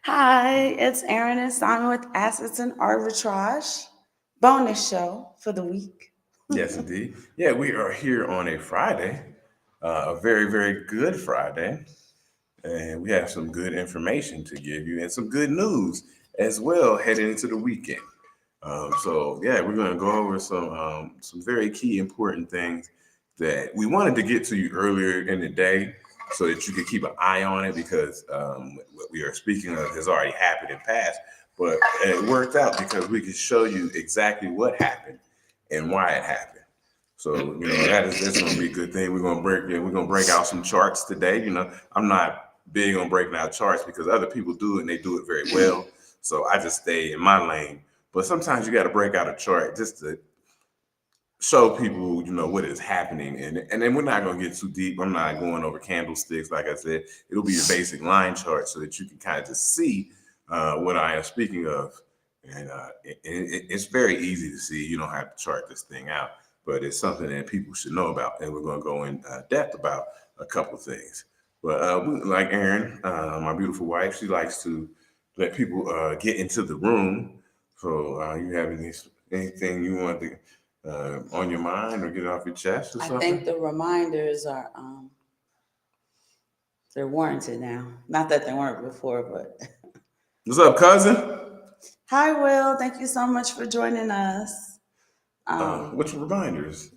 Hi, it's Erin and Simon with Assets and Arbitrage. Bonus show for the week. Yes, indeed. Yeah, we are here on a Friday, a very, very good Friday, and we have some good information to give you and some good news as well heading into the weekend. So we're going to go over some very key important things that we wanted to get to you earlier in the day, so that you could keep an eye on it because what we are speaking of has already happened and passed. But it worked out because we could show you exactly what happened and why it happened. So that's going to be a good thing. We're gonna break out some charts today. I'm not big on breaking out charts because other people do it and they do it very well. So I just stay in my lane. But sometimes you got to break out a chart just to show people, what is happening. And then we're not going to get too deep. I'm not going over candlesticks. Like I said, it'll be a basic line chart so that you can kind of just see what I am speaking of. And it's very easy to see. You don't have to chart this thing out, but it's something that people should know about. And we're going to go in depth about a couple of things. But like Erin, my beautiful wife, she likes to let people get into the room. So you have anything you want to on your mind or get it off your chest or I something? think the reminders are they're warranted now. Not that they weren't before, but What's up, cousin? hi, Will. Thank you so much for joining us. Which reminders?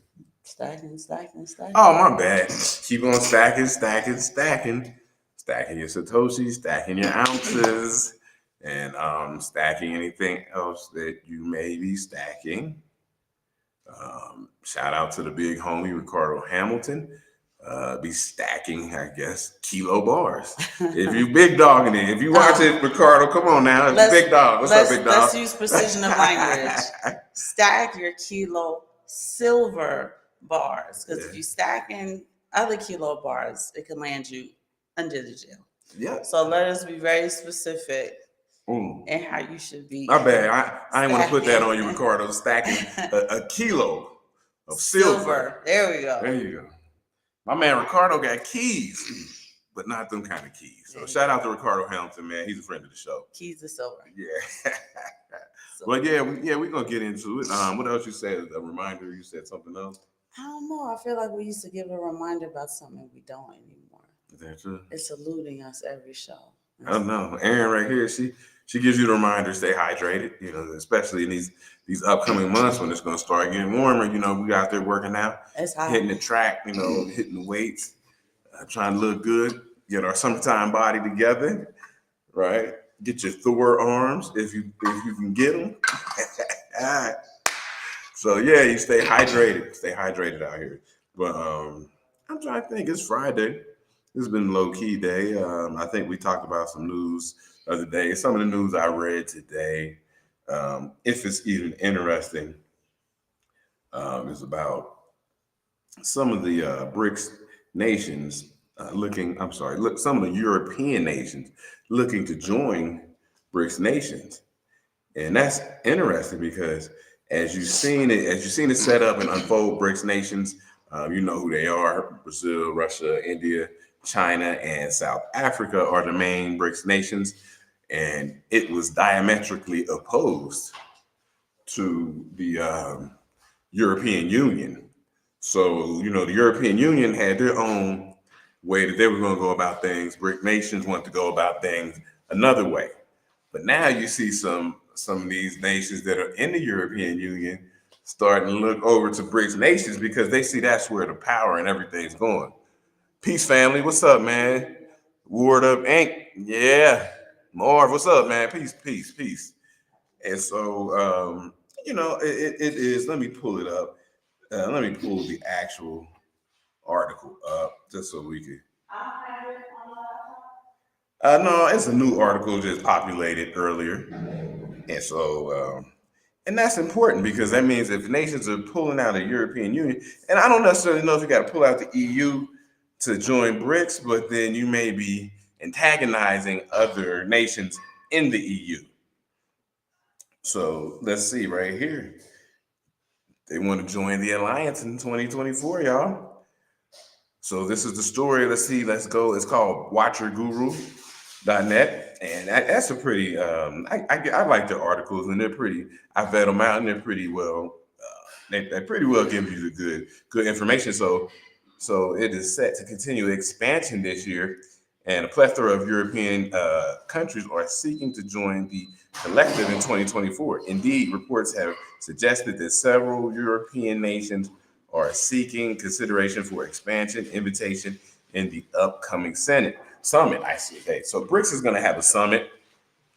Stacking, stacking, Oh, stacking. my bad. Keep on stacking, stacking, stacking. Stacking your Satoshi, stacking your ounces, and stacking anything else that you may be stacking. Shout out to the big homie Ricardo Hamilton. Be stacking, I guess, kilo bars. If you big dogging it, if you watch it, Ricardo, come on now. If you let's big dog, what's up, big dog? let's use precision of language. Stack your kilo silver bars, because if you stack in other kilo bars, it can land you under the jail. Yeah. So let us be very specific Mm. in how you should be. My bad. I didn't want to put that on you, Ricardo. Stacking a kilo of silver. There we go. There you go. My man Ricardo got keys, but not them kind of keys. So shout out to Ricardo Hamilton, man. He's a friend of the show. Keys to silver. Yeah. But we're gonna get into it. What else you said? A reminder? You said something else? I don't know. I feel like we used to give a reminder about something we don't anymore. Is that true? It's eluding us every show. I don't know. Erin right here, she gives you the reminder, stay hydrated, especially in these upcoming months when it's gonna start getting warmer. We out there working out, It's hot. hitting the track, hitting the weights, trying to look good, get our summertime body together, right? Get your Thor arms if you can get them. All right. So you stay hydrated out here. But I'm trying to think. It's Friday. It's been a low key day. I think we talked about some news the other day. Some of the news I read today, if it's even interesting, is about some of the BRICS nations some of the European nations looking to join BRICS nations. And that's interesting because as you've seen it set up and unfold, BRICS nations, you know who they are: Brazil, Russia, India, China, and South Africa are the main BRICS nations. And it was diametrically opposed to the European Union. So, the European Union had their own way that they were going to go about things. BRIC nations want to go about things another way. But now you see some of these nations that are in the European Union starting to look over to BRICS nations because they see that's where the power and everything's going. Peace, family. What's up, man? Ward Up Inc. Yeah. Marv, what's up, man? Peace, peace, peace. And so, it is. Let me pull it up. Let me pull the actual article up just so we can. No, it's a new article just populated earlier. And so, and that's important because that means if nations are pulling out of the European Union, and I don't necessarily know if you got to pull out the EU to join BRICS, but then you may be antagonizing other nations in the EU. So let's see right here. They want to join the alliance in 2024, y'all. So this is the story. Let's see. Let's go. It's called watcherguru.net. And that's a pretty. I like the articles, and they're pretty. I vet them out, and they're pretty well. They pretty well give you the good information. So it is set to continue expansion this year, and a plethora of European countries are seeking to join the collective in 2024. Indeed, reports have suggested that several European nations are seeking consideration for expansion invitation in the upcoming summit. I see. Okay, so BRICS is going to have a summit.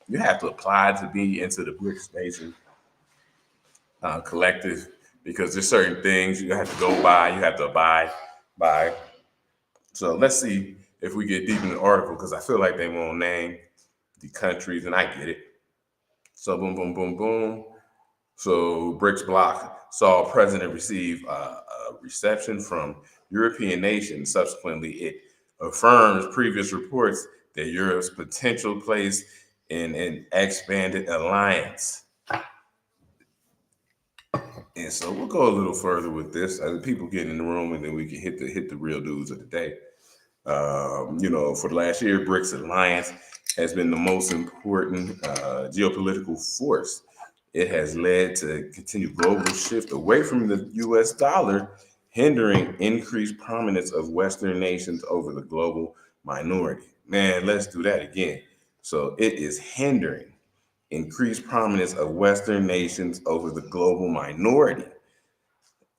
You have to apply to be into the BRICS nation collective because there's certain things you have to go by, you have to abide by. So let's see if we get deep in the article because I feel like they won't name the countries, and I get it. So boom, boom, boom, boom. So BRICS bloc saw president receive a reception from European nations. Subsequently, it affirms previous reports that Europe's potential place in an expanded alliance. And so we'll go a little further with this. People get in the room, and then we can hit the real news of the day. For the last year, BRICS alliance has been the most important geopolitical force. It has led to continued global shift away from the U.S. dollar, hindering increased prominence of Western nations over the global minority. Man, let's do that again. So it is hindering increased prominence of Western nations over the global minority.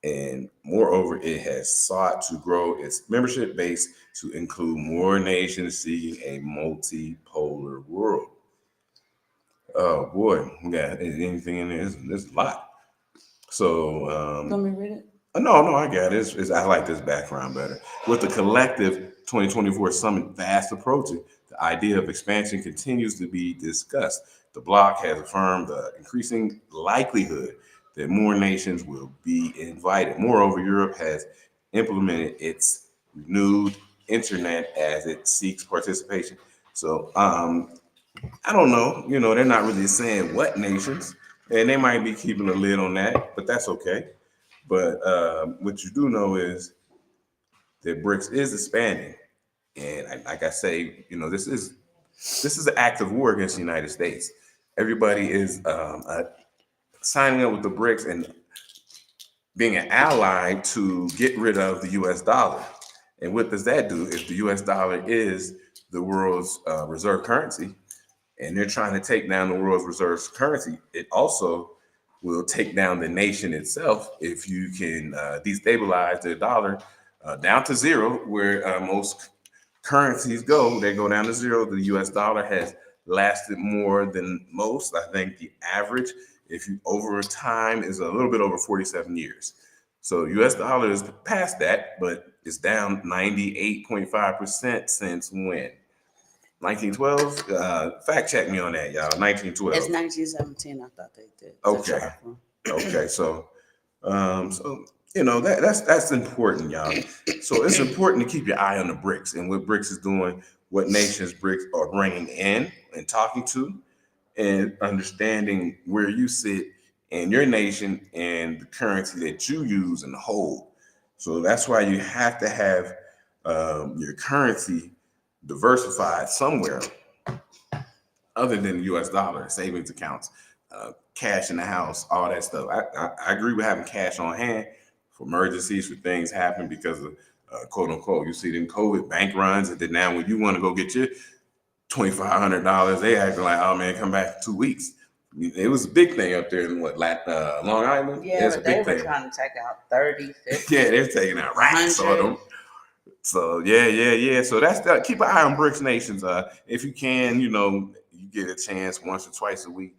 And moreover, it has sought to grow its membership base to include more nations seeking a multipolar world. Oh boy, yeah, anything in there? There's a lot. So, Let me read it. no, I got it. I like this background better. With the collective 2024 summit fast approaching, the idea of expansion continues to be discussed. The bloc has affirmed the increasing likelihood that more nations will be invited. Moreover, Europe has implemented its renewed internet as it seeks participation. So, I don't know. They're not really saying what nations, and they might be keeping a lid on that, but that's okay. But what you do know is that BRICS is expanding, and like I say, this is an act of war against the United States. Everybody is signing up with the BRICS and being an ally to get rid of the U.S. dollar. And what does that do? If the U.S. dollar is the world's reserve currency, and they're trying to take down the world's reserve currency, it also will take down the nation itself if you can destabilize the dollar down to zero, where most currencies go. They go down to zero. The U.S. dollar has lasted more than most. I think the average, if you over time, is a little bit over 47 years. So U.S. dollar is past that, but it's down 98.5% since when? 1912? Fact check me on that, y'all. 1912. It's 1917. I thought they did. Okay. Okay. So that's important, y'all. So it's important to keep your eye on the BRICS and what BRICS is doing, what nations BRICS are bringing in and talking to, and understanding where you sit in your nation and the currency that you use and hold. So that's why you have to have your currency diversified somewhere other than the U.S. dollar, savings accounts, cash in the house, all that stuff. I agree with having cash on hand for emergencies, for things happen because of quote unquote. You see them COVID bank runs, and then now when you want to go get your $2,500, they acting like, oh man, come back in 2 weeks. It was a big thing up there in Long Island. Yeah, but they were trying to take out 30, 50. Yeah, they're taking out racks on them. So yeah. So that's that. Keep an eye on BRICS nations. If you can, you get a chance once or twice a week.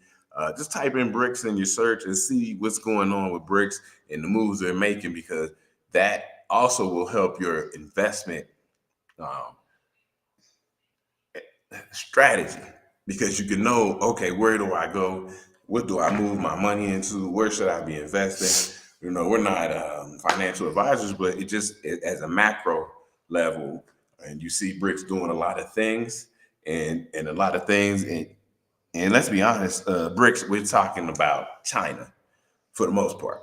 Just type in BRICS in your search and see what's going on with BRICS and the moves they're making, because that also will help your investment strategy, because you can know, okay, where do I go? What do I move my money into? Where should I be investing? We're not financial advisors, but as a macro level, and you see BRICS doing a lot of things and a lot of things. And let's be honest, BRICS, we're talking about China for the most part.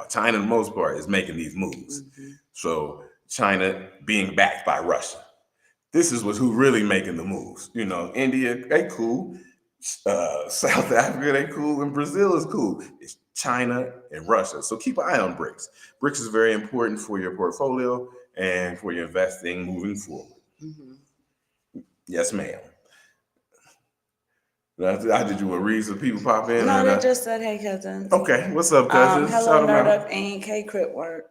China, for the most part, is making these moves. Mm-hmm. So China being backed by Russia. this is who really making the moves. You know, India, they cool. South Africa, they cool, and Brazil is cool. It's China and Russia. So keep an eye on BRICS. BRICS is very important for your portfolio and for your investing moving forward. Mhm. Yes, ma'am. I did you a read some people pop in. No, they just said, "Hey, cousins." Okay, what's up, cousins? Hello, Shout 'em Nerd out. Up and K Crit Work.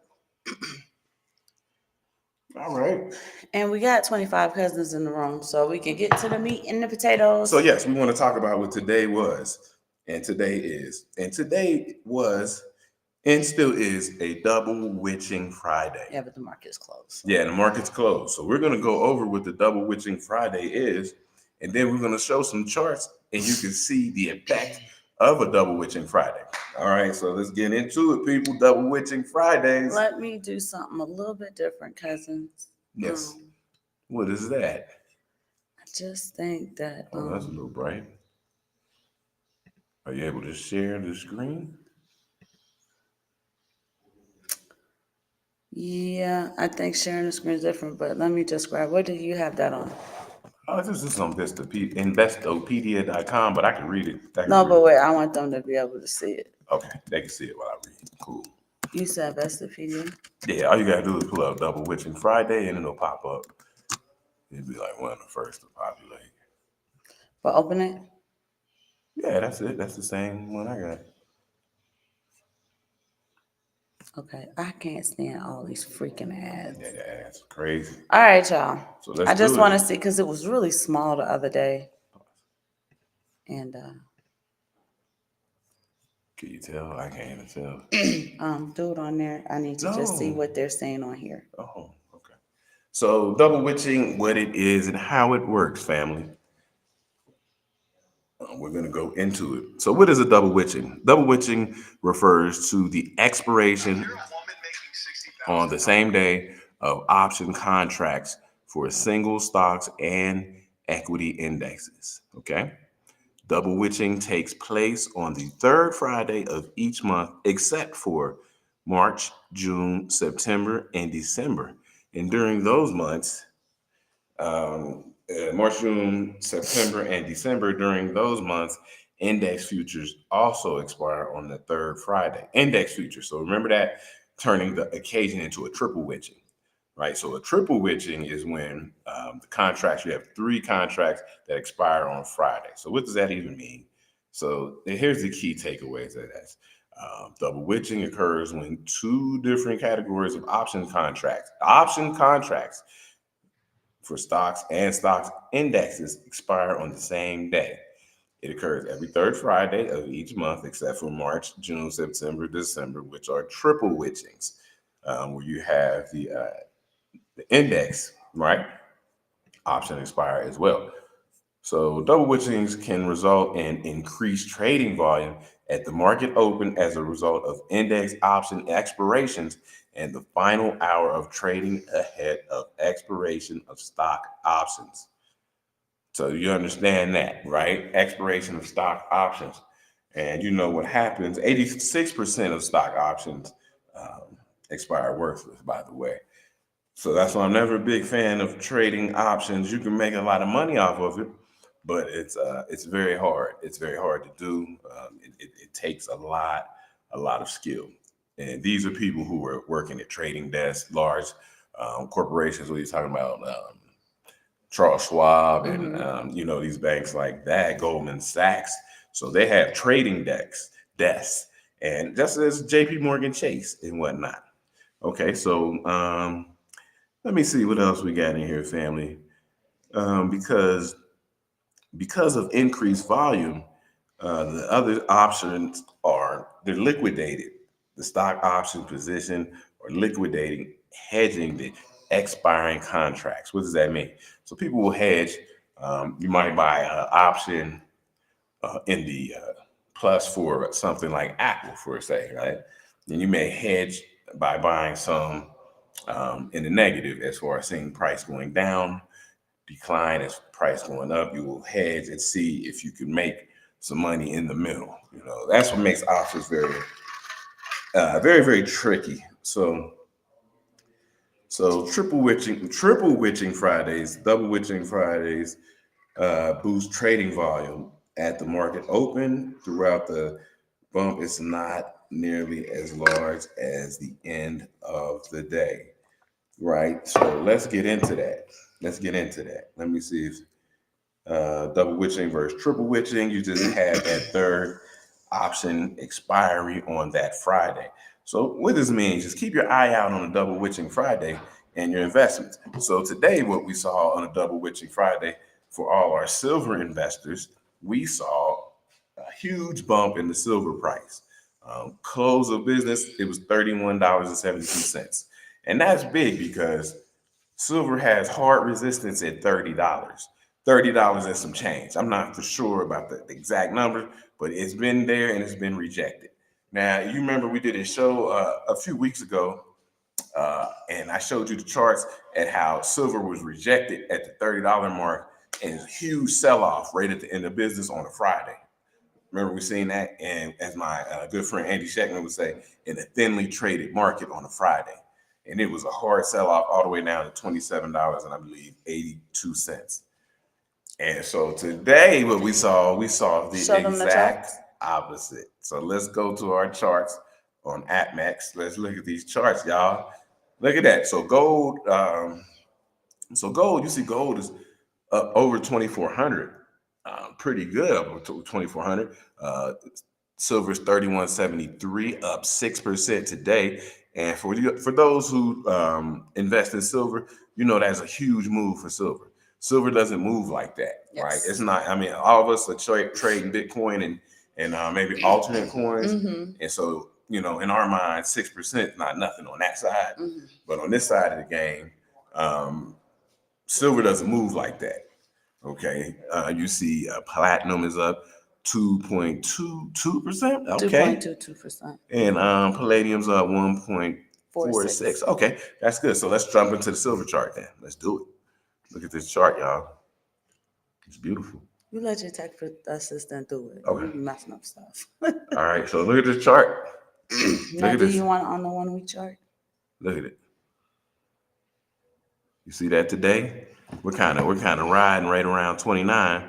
All right. And we got 25 cousins in the room, so we can get to the meat and the potatoes. So yes, we want to talk about what today was, and today is, and today was, and still is a double witching Friday. Yeah, but the market's closed. So. Yeah, the market's closed. So we're going to go over what the double witching Friday is, and then we're going to show some charts, and you can see the effect of a double witching Friday. All right, so let's get into it, people. Double witching Fridays. Let me do something a little bit different, cousins. Yes. What is that? I just think that. Oh, that's a little bright. Are you able to share the screen? Yeah, I think sharing the screen is different, but let me just grab. What do you have that on? Oh, this is on Investopedia.com, but I can read it. No, but wait, I want them to be able to see it. Okay, they can see it while I read. Cool. You said Investopedia? Yeah, all you gotta do is pull up Double Witching Friday, and it'll pop up. It'll be like one of the first to populate. But open it? Yeah, that's it. That's the same one I got. Okay, I can't stand all these freaking ads. Yeah, that's crazy. All right, y'all. So let's I just do want it. to see because it was really small the other day. And Can you tell? I can't even tell. do it on there. I need to just see what they're saying on here. Oh, okay. So double witching, what it is and how it works, family. We're going to go into it. So what is a double witching? Double witching refers to the expiration on the same day of option contracts for single stocks and equity indexes. Okay. Double witching takes place on the third Friday of each month, except for March, June, September, and December. And during those months, March, June, September, and December, during those months, index futures also expire on the third Friday. Index futures. So remember that, turning the occasion into a triple witching, right? So a triple witching is when the contracts, you have 3 contracts that expire on Friday. So what does that even mean? So here's the key takeaways of that. Double witching occurs when 2 different categories of option contracts for stocks and stocks indexes expire on the same day. It occurs every third Friday of each month, except for March, June, September, December, which are triple witchings, where you have the index, right? Option expire as well. So double witchings can result in increased trading volume at the market open as a result of index option expirations and the final hour of trading ahead of expiration of stock options. So you understand that, right? Expiration of stock options. And you know what happens, 86% of stock options expire worthless, by the way. So that's why I'm never a big fan of trading options. You can make a lot of money off of it, but it's very hard. It's very hard to do. It takes a lot of skill. And these are people who are working at trading desks, large corporations. What are you talking about? Charles Schwab and these banks like that, Goldman Sachs. So they have trading desks, and just as J.P. Morgan Chase and whatnot. Okay, so let me see what else we got in here, family. Because of increased volume, the other options they're liquidated. The stock option position or liquidating, hedging the expiring contracts. What does that mean? So people will hedge. You might buy an option in the plus for something like Apple, for say, right? Then you may hedge by buying some in the negative as far as seeing price going down, decline as price going up. You will hedge and see if you can make some money in the middle. That's what makes options very, very tricky. So So triple witching Fridays, double witching Fridays boost trading volume at the market open. Throughout the bump, it's not nearly as large as the end of the day, right? So let's get into that. Let me see if double witching versus triple witching. You just had that third option expiry on that Friday. So what this means is keep your eye out on a double witching Friday and your investments. So today, what we saw on a double witching Friday for all our silver investors, we saw a huge bump in the silver price. Close of business, it was $31.72. And that's big because silver has hard resistance at $30. $30 and some change. I'm not for sure about the exact number, but it's been there and it's been rejected. Now, you remember we did a show a few weeks ago, and I showed you the charts at how silver was rejected at the $30 mark and a huge sell-off right at the end of business on a Friday. Remember we seen that? And as my good friend Andy Scheckman would say, in a thinly traded market on a Friday. And it was a hard sell-off all the way down to $27 and I believe 82 cents. And so today, what we saw the exact opposite. So let's go to our charts on AppMax. Let's look at these charts, y'all. Look at that. So gold, you see gold is up over 2,400. Pretty good up over 2,400. Silver's 31.73, up 6% today. And for those who invest in silver, you know that's a huge move for silver. Silver doesn't move like that, yes. Right? It's not. I mean, all of us are trading Bitcoin and maybe alternate coins, and so in our mind, 6% not nothing on that side, but on this side of the game, silver doesn't move like that. Okay, you see, platinum is up 2.22%. Okay, 2.22%, and palladium's up 1.46. Okay, that's good. So let's jump into the silver chart then. Let's do it. Look at this chart, y'all. It's beautiful. You let your tech assistant do it. Okay. You be messing up stuff. All right, so look at this chart. Now, do you want it on the 1 week chart? Look at it. You see that today? We're kind of riding right around 29.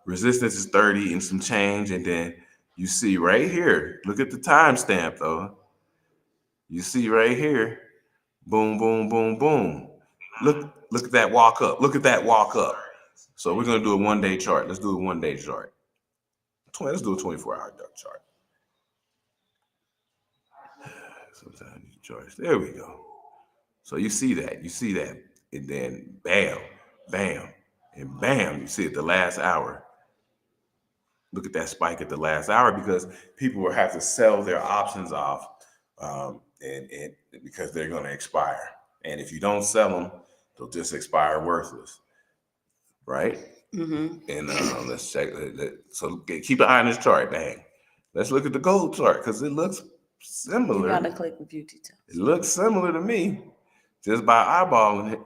Resistance is 30 and some change, and then you see right here. Look at the timestamp though. You see right here. Boom, boom, boom, boom. Look at that walk up. Look at that walk up. So we're gonna do a 1 day chart. Let's do a 1 day chart. Let's do a 24-hour chart. Sometimes these charts. There we go. So you see that, and then bam, bam, and bam. You see it the last hour. Look at that spike at the last hour because people will have to sell their options off, and because they're going to expire. And if you don't sell them, they'll just expire worthless, right? And let's check. So keep an eye on this chart. Bang. Let's look at the gold chart because it looks similar. You got to click review details. It looks similar to me, just by eyeballing it.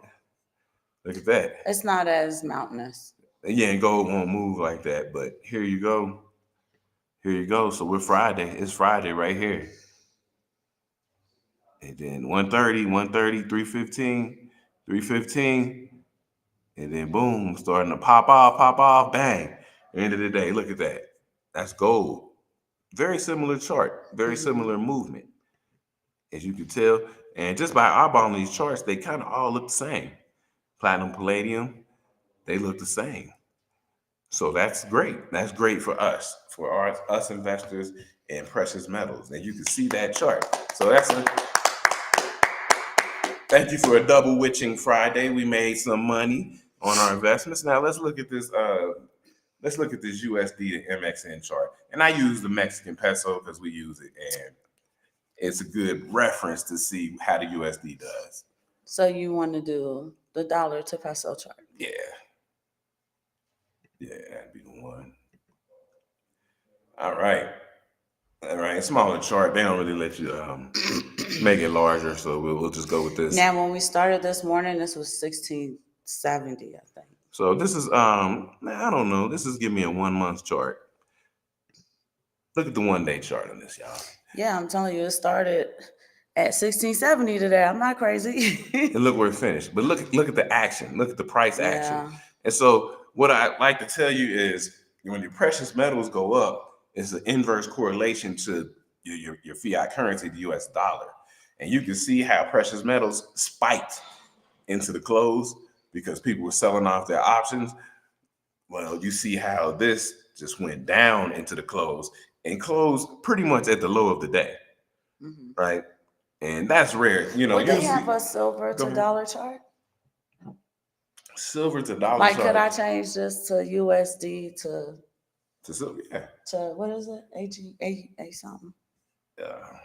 Look at that. It's not as mountainous. Yeah, and gold won't move like that. But here you go. Here you go. So we're Friday. It's Friday right here. And then 1:30, 3:15, 3:15. And then boom, starting to pop off, bang. End of the day, look at that. That's gold. Very similar chart, very similar movement, as you can tell. And just by eyeballing these charts, they kind of all look the same. Platinum, palladium, they look the same. So that's great. That's great for us, us investors in precious metals. And you can see that chart. So thank you for a double witching Friday. We made some money on our investments. Now let's look at this. Let's look at this USD to MXN chart. And I use the Mexican peso because we use it, and it's a good reference to see how the USD does. So you want to do the dollar to peso chart? Yeah. Yeah, that'd be the one. All right. Smaller chart. They don't really let you make it larger, so we'll just go with this. Now, when we started this morning, this was 1670, I think. So this is I don't know. This is giving me a 1 month chart. Look at the 1 day chart on this, y'all. Yeah, I'm telling you, it started at 1670 today. I'm not crazy. And look where it finished. But look at the action. Look at the price action. Yeah. And so what I like to tell you is when your precious metals go up, it's an inverse correlation to your fiat currency, the US dollar. And you can see how precious metals spiked into the close because people were selling off their options. Well, you see how this just went down into the close and closed pretty much at the low of the day, Mhm. right? And that's rare. Would they have Usually a silver to dollar chart? silver to dollar Like, could I chart change this to USD to silver, yeah. to what is it? A something. Uh,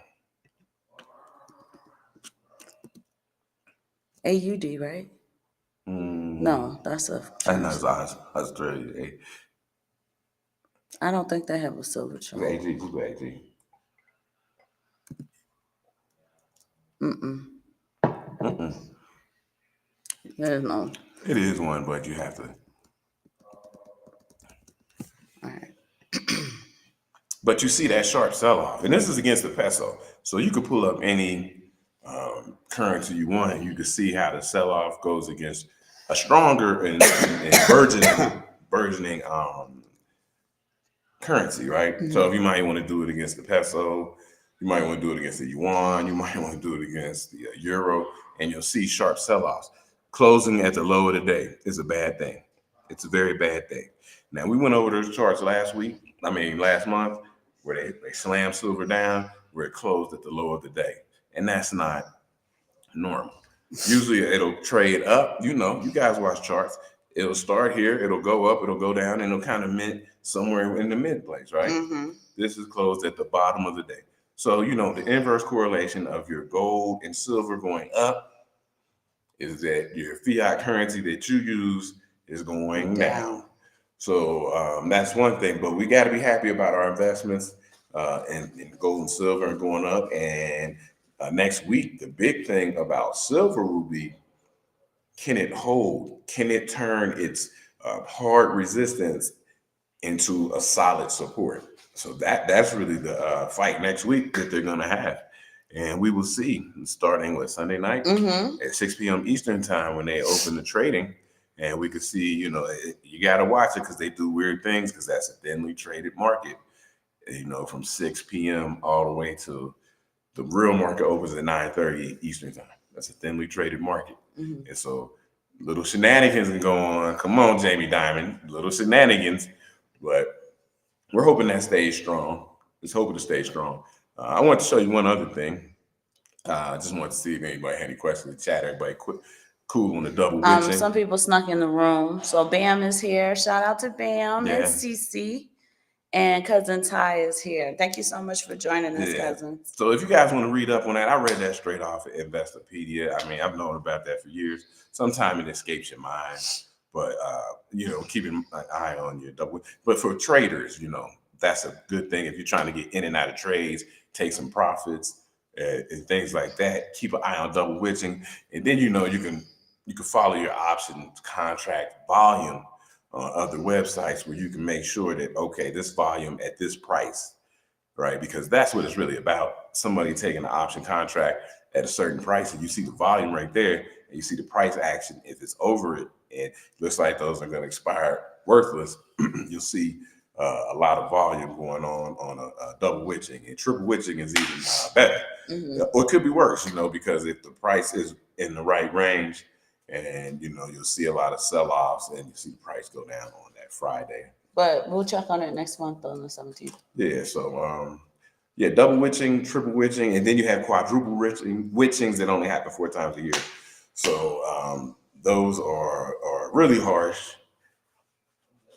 AUD, right? No, that's a I know currency. it's Australia. I don't think they have a silver Do chart. AG, do AG. Mm-mm. Mm-mm. There's no. It is one, but you have to. All right. But you see that sharp sell-off, and this is against the peso. So you could pull up any currency you want, and you can see how the sell-off goes against a stronger and burgeoning currency, right? Mm-hmm. So if you might want to do it against the peso, you might want to do it against the yuan, you might want to do it against the euro, and you'll see sharp sell-offs. Closing at the low of the day is a bad thing. It's a very bad thing. Now, we went over those charts last month, where they slammed silver down, where it closed at the low of the day. And that's not normal. Usually it'll trade up. You guys watch charts. It'll start here, it'll go up, it'll go down, and it'll kind of mint somewhere in the mid place, right? Mm-hmm. This is closed at the bottom of the day. So, the inverse correlation of your gold and silver going up is that your fiat currency that you use is going down. So that's one thing, but we got to be happy about our investments in gold and silver and going up. And next week, the big thing about silver will be, can it hold? Can it turn its hard resistance into a solid support? So that's really the fight next week that they're going to have. And we will see, starting with Sunday night at 6 p.m. Eastern time when they open the trading. And we could see, you got to watch it because they do weird things because that's a thinly traded market, from 6 p.m. all the way to the real market opens at 9:30 Eastern time. That's a thinly traded market. Mm-hmm. And so little shenanigans can go on. Come on, Jamie Dimon, little shenanigans. But we're hoping that stays strong. Just hoping to stay strong. I want to show you one other thing. I just wanted to see if anybody had any questions in the chat. Everybody cool on the double witching. Some people snuck in the room. So Bam is here. Shout out to Bam and Cece. And Cousin Ty is here. Thank you so much for joining us, cousins. So if you guys want to read up on that, I read that straight off of Investopedia. I mean, I've known about that for years. Sometimes it escapes your mind, but keeping an eye on your double. But for traders, that's a good thing if you're trying to get in and out of trades, take some profits and things like that. Keep an eye on double witching, and then you can follow your options contract volume on other websites where you can make sure that, okay, this volume at this price, right? Because that's what it's really about. Somebody taking an option contract at a certain price and you see the volume right there and you see the price action. If it's over it and it looks like those are going to expire worthless, you'll see a lot of volume going on a double witching, and triple witching is even better. Mm-hmm. Or it could be worse, because if the price is in the right range, and you'll see a lot of sell-offs, and you see the price go down on that Friday. But we'll check on it next month on the 17th. Yeah. So double witching, triple witching, and then you have quadruple witchings that only happen 4 times a year. So those are really harsh,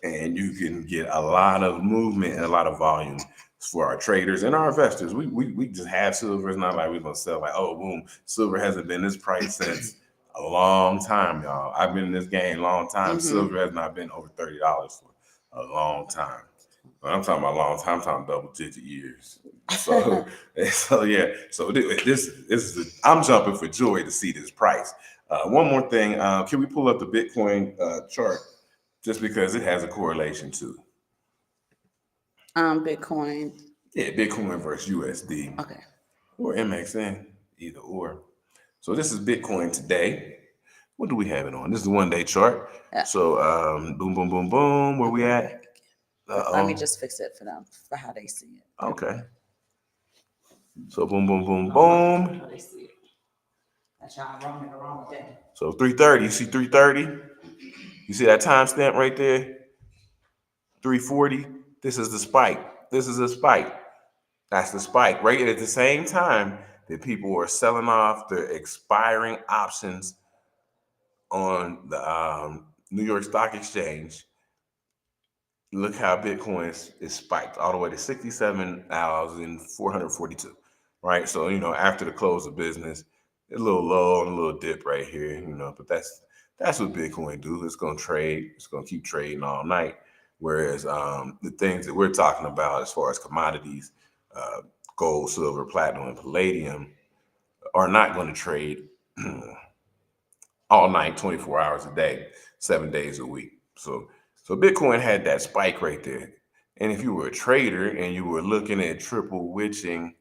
and you can get a lot of movement and a lot of volume for our traders and our investors. We just have silver. It's not like we're gonna sell like, oh, boom, silver hasn't been this price since a long time, y'all. I've been in this game a long time. Mm-hmm. Silver has not been over $30 for a long time. When I'm talking about long time, I'm talking double-digit years. So yeah. So this is I'm jumping for joy to see this price. One more thing, can we pull up the Bitcoin chart? Just because it has a correlation to Bitcoin. Yeah, Bitcoin versus USD. Okay. Or MXN. either or. So this is Bitcoin today. What do we have it on? This is the 1-day chart. Yeah. So boom, boom, boom, boom. Where we at? Let me just fix it for them for how they see it. Okay. So boom, boom, boom, boom. How they see it. That's y'all wrong the wrong day. So 3:30. You see 3:30? You see that timestamp right there? 3:40. This is the spike. This is a spike. That's the spike. Right at the same time that people are selling off their expiring options on the New York Stock Exchange. Look how Bitcoin is spiked all the way to 67,442. Right. So, after the close of business, a little low and a little dip right here, but that's what Bitcoin do. It's gonna trade, it's gonna keep trading all night. Whereas the things that we're talking about as far as commodities, gold, silver, platinum, and palladium are not going to trade all night, 24 hours a day, 7 days a week. So Bitcoin had that spike right there. And if you were a trader and you were looking at double witching,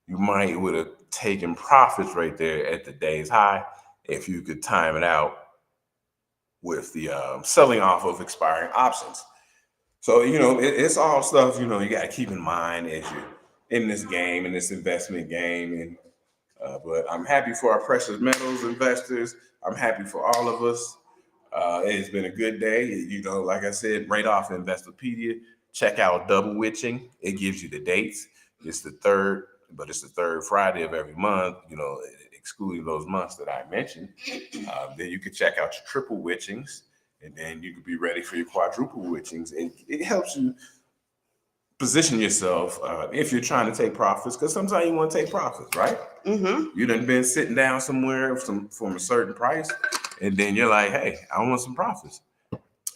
you might would have taken profits right there at the day's high if you could time it out with the selling off of expiring options. So, it's all stuff, you got to keep in mind as you're in this game, in this investment game. And but I'm happy for our precious metals investors. I'm happy for all of us. It's been a good day. Like I said, right off Investopedia, check out Double Witching. It gives you the dates. It's the third Friday of every month, excluding those months that I mentioned. Then you can check out your triple witchings, and then you can be ready for your quadruple witchings. And it helps you position yourself if you're trying to take profits, because sometimes you want to take profits, right? Mm-hmm. You done been sitting down somewhere from a certain price, and then you're like, hey, I want some profits.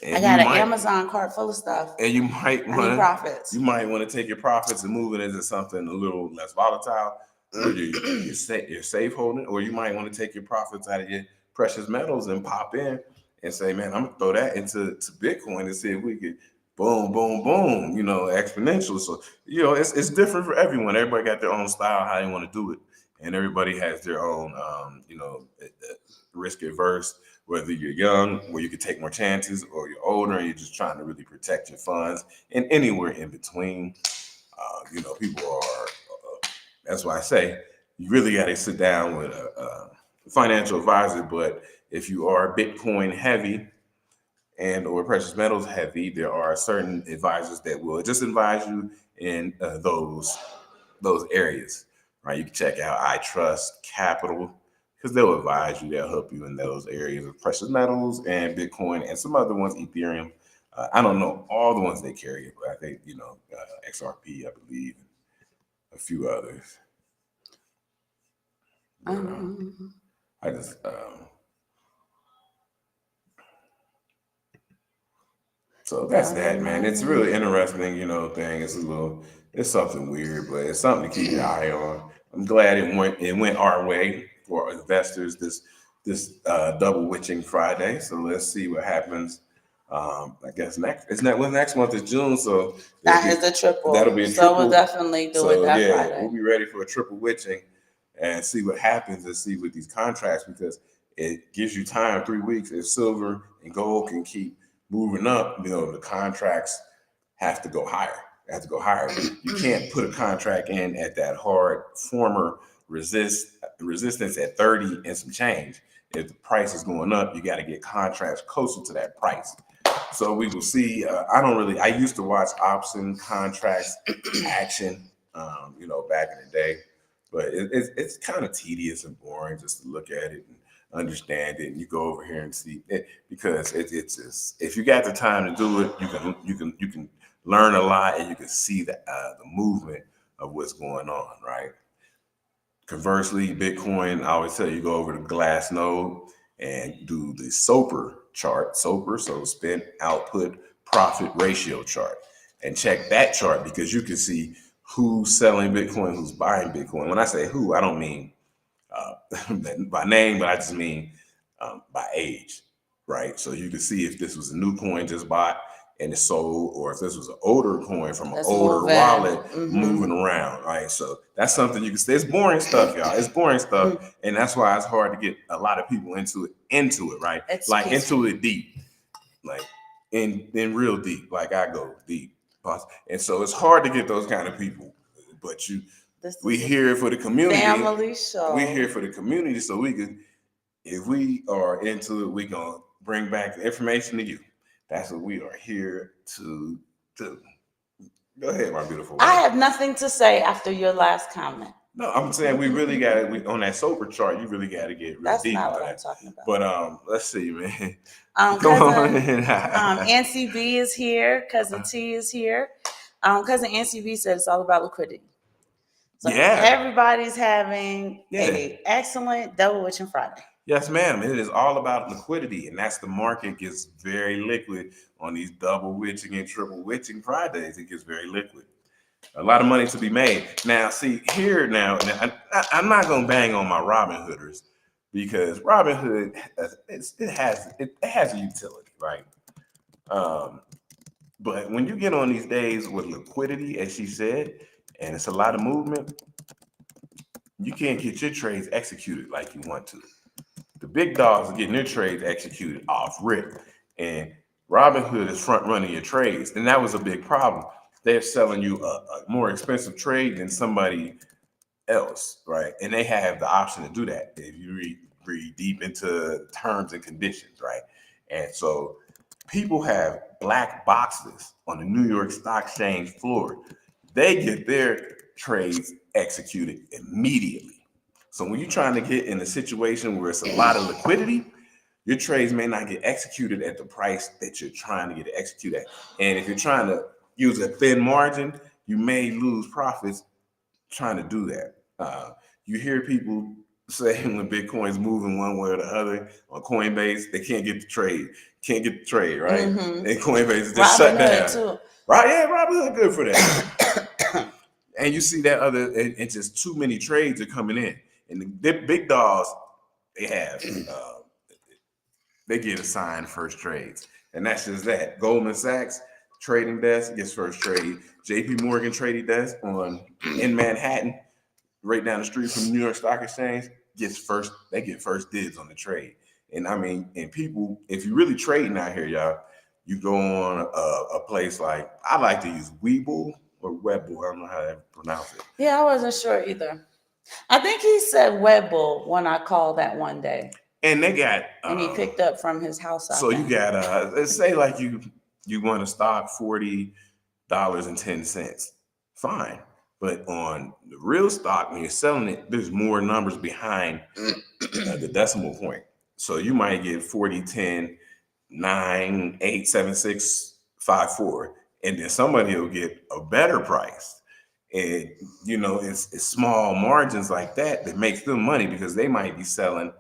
And I got an Amazon cart full of stuff. And you might want profits. You might want to take your profits and move it into something a little less volatile, or you're safe holding, or you might want to take your profits out of your precious metals and pop in and say, man, I'm gonna throw that into Bitcoin and see if we could boom, boom, boom, exponential. So, it's different for everyone. Everybody got their own style, how they want to do it. And everybody has their own, risk averse, whether you're young, where you can take more chances, or you're older and you're just trying to really protect your funds, and anywhere in between. People are, that's why I say you really got to sit down with a financial advisor. But if you are Bitcoin heavy and or precious metals heavy, there are certain advisors that will just advise you in those areas, right? You can check out I Trust Capital, because they'll advise you, they'll help you in those areas of precious metals and Bitcoin and some other ones, Ethereum. I don't know all the ones they carry, but I think, XRP, I believe, and a few others. But, I just, so that's that, man. It's really interesting, thing. It's something weird, but it's something to keep your eye on. I'm glad it went our way for investors this double witching Friday. So let's see what happens. I guess next month is June, so that is a triple. That'll be a triple. So we'll definitely do it that Friday. We'll be ready for a triple witching and see what happens and see with these contracts, because it gives you time, 3 weeks. If silver and gold can keep moving up, the contracts have to go higher. You can't put a contract in at that hard former resistance at 30 and some change. If the price is going up, you got to get contracts closer to that price. So we will see. I used to watch option contracts action, back in the day, but it's kind of tedious and boring just to look at it and understand it. And you go over here and see it, because it's just, if you got the time to do it, you can learn a lot, and you can see the movement of what's going on, right? Conversely, Bitcoin, I always tell you, go over to Glassnode and do the SOPR chart, so spend output profit ratio chart, and check that chart, because you can see who's selling Bitcoin, who's buying Bitcoin. When I say who, I don't mean by name, but I just mean by age, right? So you can see if this was a new coin just bought and it's sold, or if this was an older coin from an That's older moving. wallet Mhm. moving around, right? So that's something you can say. It's boring stuff, y'all. It's boring stuff, and that's why it's hard to get a lot of people into it, right? It's like peaceful. into it deep, like in real deep, like I go deep, and so it's hard to get those kind of people. But we here for the community. Family show. We here for the community, so we can, if we are into it, we gonna bring back the information to you. That's what we are here to do. Go ahead, my beautiful wife. I have nothing to say after your last comment. No, I'm saying we really got it on that sober chart. You really got to get real That's deep not on what that. I'm talking about. But let's see, man. Cousin Nancy B is here. Cousin T is here. Cousin Nancy B said it's all about liquidity. So everybody's having a excellent double witching Friday. Yes, ma'am. It is all about liquidity, and that's the market gets very liquid on these double witching and triple witching Fridays. It gets very liquid. A lot of money to be made. Now, see here now, I'm not gonna bang on my Robin Hooders because Robin Hood it has a utility, right? But when you get on these days with liquidity, as she said, and it's a lot of movement, you can't get your trades executed like you want to. The big dogs are getting their trades executed off rip, and Robinhood is front running your trades, and that was a big problem. They're selling you a more expensive trade than somebody else, right? And they have the option to do that if you read deep into terms and conditions, right? And so people have black boxes on the New York Stock Exchange floor. They get their trades executed immediately. So when you're trying to get in a situation where it's a lot of liquidity, your trades may not get executed at the price that you're trying to get it executed at. And if you're trying to use a thin margin, you may lose profits trying to do that. You hear people say when Bitcoin's moving one way or the other on Coinbase, they can't get the trade. Can't get the trade, right? Mm-hmm. And Coinbase is just shut down. Too. Right? Yeah, Robinhood good for that. And you see that it's just too many trades are coming in. And the big dogs, they get assigned first trades. And that's just that. Goldman Sachs trading desk gets first trade. JP Morgan trading desk in Manhattan, right down the street from New York Stock Exchange, they get first dibs on the trade. And I mean, and people, if you really trading out here, y'all, you go on a place like, I like to use Webull or Webbull, I don't know how to pronounce it. Yeah, I wasn't sure either. I think he said Webbull when I called that one day. And they got and he picked up from his house. So you got let's say like you want to stock $40.10. Fine. But on the real stock, when you're selling it, there's more numbers behind the decimal point. So you might get 40, 10, 9, 8, 7, 6, 5, 4. And then somebody will get a better price. And, it's small margins like that makes them money because they might be selling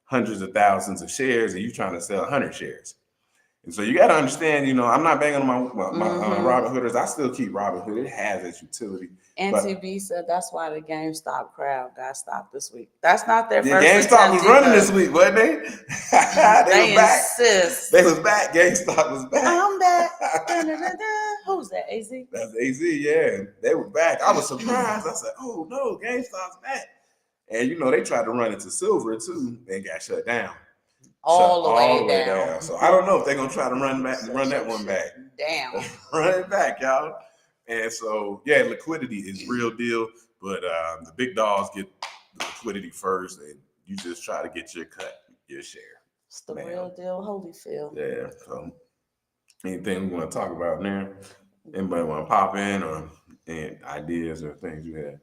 hundreds of thousands of shares and you're trying to sell 100 shares. And so you got to understand, I'm not banging on my Robin Hooders. I still keep Robin Hood. It has its utility. NTB said that's why the GameStop crowd got stopped this week. That's not their first GameStop was running this week, wasn't they? They was back. Insist. They was back. GameStop was back. I'm back. Who's that, AZ? That's AZ, yeah. They were back. I was surprised. I said, oh, no, GameStop's back. And, they tried to run it to silver, too, and got shut down. All the way down. So I don't know if they're going to try to run that one back. Damn. Run it back, y'all. And so, yeah, liquidity is real deal. But the big dogs get the liquidity first, and you just try to get your cut, your share. It's the real deal, Holyfield. Yeah. So anything we want to talk about now? Anybody want to pop in or ideas or things you had?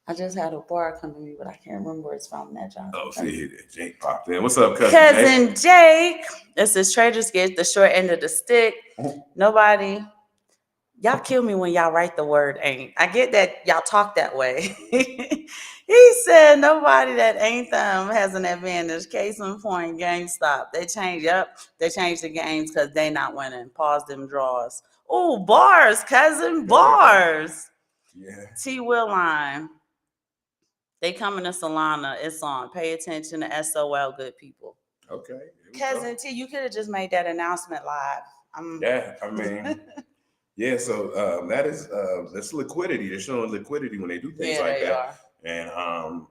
I just had a bar come to me, but I can't remember where it's from. That John. Oh, see, Jake popped in. What's up, cousin Jake? It says traders get the short end of the stick. Nobody. Y'all kill me when y'all write the word ain't. I get that y'all talk that way. He said nobody that ain't them has an advantage. Case in point, GameStop. They changed the games because they not winning. Pause them draws. Oh, bars, cousin, bars. Yeah. TWill line. They coming to Solana. It's on. Pay attention to SOL, good people. Okay. Cousin T, you could have just made that announcement live. Yeah, I mean, yeah. So that's liquidity. They're showing liquidity when they do things Yeah, like they that. are. And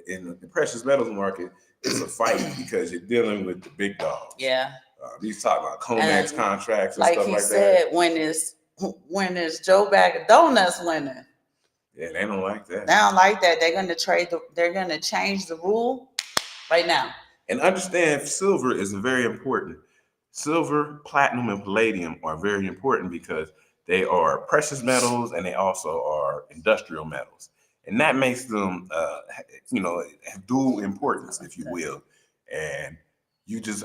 in the precious metals market, it's a fight because you're dealing with the big dogs. Yeah. These talking about COMEX And contracts and like stuff he like said, that. when it's Joe Bag of Donuts winning, Yeah, they don't like that. they don't like that. They're gonna change the rule right now. And understand, silver is very important. Silver, platinum, and palladium are very important because they are precious metals and they also are industrial metals. And that makes them, have dual importance, if you will. And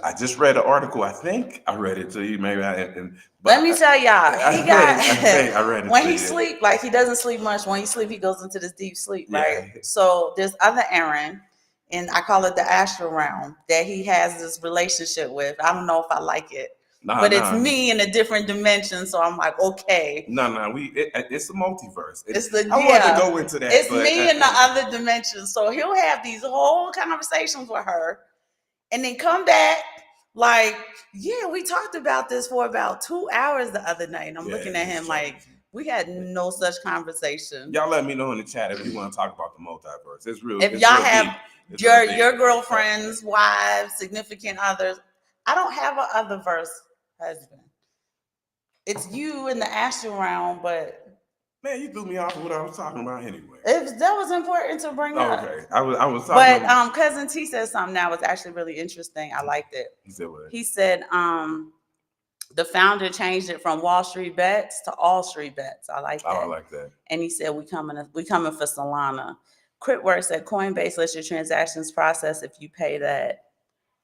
I just read an article. I think I read it to you. Maybe Let me tell y'all, I read it when to he you. sleep, like he doesn't sleep much. When he sleep, he goes into this deep sleep, right? Yeah. So there's other Aaron, and I call it the astral realm, that he has this relationship with. I don't know if I like it, but it's me in a different dimension. So I'm like, okay. No, it's a multiverse. I want to go into that. It's me in the other dimension. So he'll have these whole conversations with her, and then come back like, yeah, we talked about this for about 2 hours the other night. And I'm looking at him like, we had no such conversation. Y'all let me know in the chat if you want to talk about the multiverse. It's real. If y'all have your girlfriends, wives, significant others, I don't have a other verse husband. It's you in the astral realm, but man, you threw me off of what I was talking about anyway. That was important to bring up. Okay, I was talking. But cousin T said something that was actually really interesting. I liked it. He said what? He said the founder changed it from Wall Street Bets to All Street Bets. I like that. Oh, I like that. And he said we coming for Solana. Cryptworks at Coinbase lets your transactions process if you pay that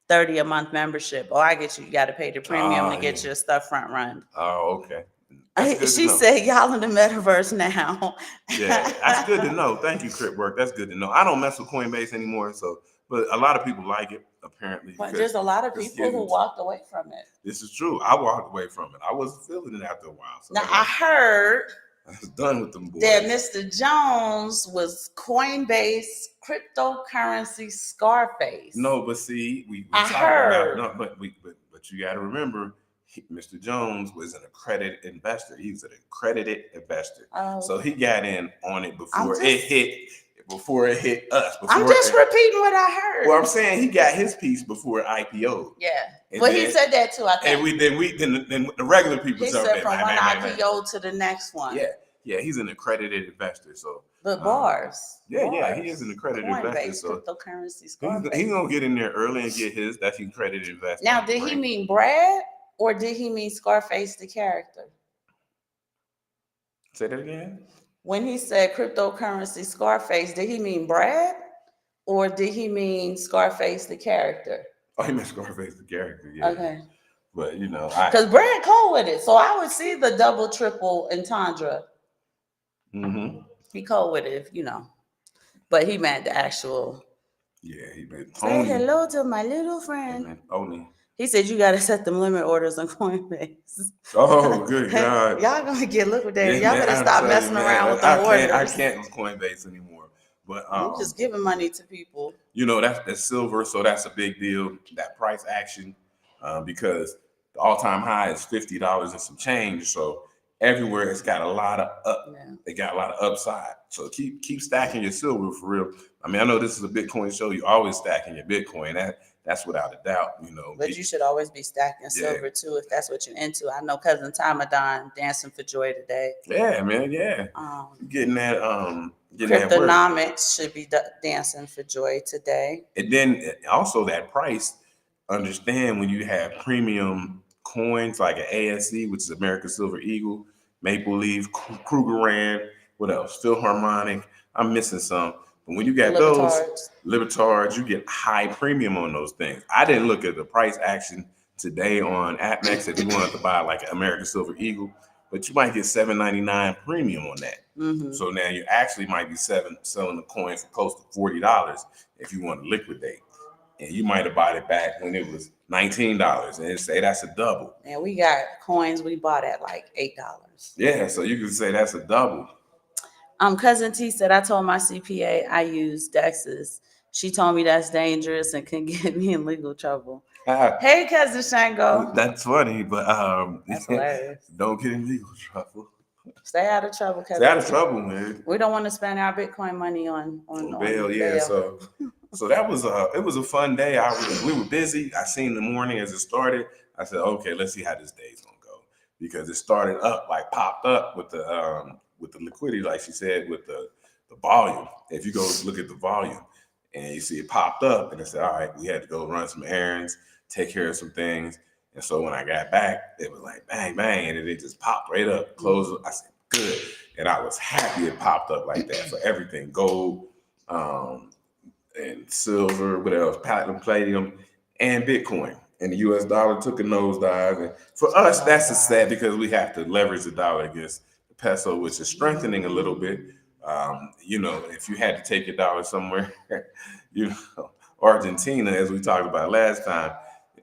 $30 a month membership. Oh, I get you. You got to pay the premium to get your stuff front run. Oh, okay. She said, y'all in the metaverse now. Yeah, that's good to know. Thank you, Cryptwork. That's good to know. I don't mess with Coinbase anymore, but a lot of people like it, apparently. But there's a lot of people who walked away from it. This is true. I walked away from it. I wasn't feeling it after a while. So now, I heard I was done with them boys. That Mr. Jones was Coinbase cryptocurrency Scarface. No, but see, we I heard. But you got to remember, Mr. Jones was an accredited investor. He was an accredited investor, so he got in on it before it hit. Before it hit us. I'm just repeating what I heard. Well, I'm saying he got his piece before it IPO'd. Yeah, but he said that too. I think. And then the regular people. He said from one IPO to the next one. Yeah, he's an accredited investor. So, but bars. Yeah, he is an accredited investor. So cryptocurrency. He's gonna get in there early and get his. That's accredited investor. Now, did he mean Brad or did he mean Scarface the character? Say that again. When he said cryptocurrency Scarface, did he mean Brad or did he mean Scarface the character? Oh, he meant Scarface the character, yeah. Okay. But because Brad cool with it, so I would see the double, triple entendre. Mm-hmm. He cool with it, but he meant the actual. Yeah, he meant Tony. Say hello to my little friend. He meant Tony. He said you got to set them limit orders on Coinbase. Oh, good God. Y'all gonna get liquidated. Y'all better stop messing around with the orders. I can't with Coinbase anymore. But I'm just giving money to people. That's silver, so that's a big deal. That price action, because the all-time high is $50 and some change. So everywhere it's got a lot of They got a lot of upside. So keep stacking your silver for real. I mean, I know this is a Bitcoin show. You're always stacking your Bitcoin. That's without a doubt, But you should always be stacking silver too, if that's what you're into. I know cousin Tamadon dancing for joy today. Yeah, man. Yeah. Getting that. Cryptonomics should be dancing for joy today. And then also that price. Understand when you have premium coins like an ASC, which is American Silver Eagle, Maple Leaf, Krugerrand, what else? Philharmonic. I'm missing some. But when you got those Libertards, you get high premium on those things. I didn't look at the price action today on AppNext if you wanted to buy like an American Silver Eagle, but you might get $7.99 premium on that. Mm-hmm. So now you actually might be selling the coin for close to $40 if you want to liquidate. And you might have bought it back when it was $19 and say that's a double. And we got coins we bought at like $8. Yeah, so you can say that's a double. Cousin T said, I told my CPA I use DEXs. She told me that's dangerous and can get me in legal trouble. Hey, cousin Shango. That's funny, but That's hilarious. don't get in legal trouble. Stay out of trouble, Stay out of cousin. trouble, man. We don't want to spend our Bitcoin money on Bail, yeah. bail. So that was it was a fun day. We were busy. I seen the morning as it started. I said, okay, let's see how this day's gonna go, because it started up, like popped up with the liquidity, like she said, with the volume. If you go look at the volume and you see it popped up, and I said, all right, we had to go run some errands, take care of some things. And so when I got back, it was like bang, bang, and it just popped right up, closed. I said, good. And I was happy it popped up like that for everything, gold, and silver, what else, platinum, palladium, and Bitcoin. And the US dollar took a nosedive. And for us, that's a sad, because we have to leverage the dollar against the peso, which is strengthening a little bit. If you had to take your dollar somewhere, Argentina, as we talked about last time,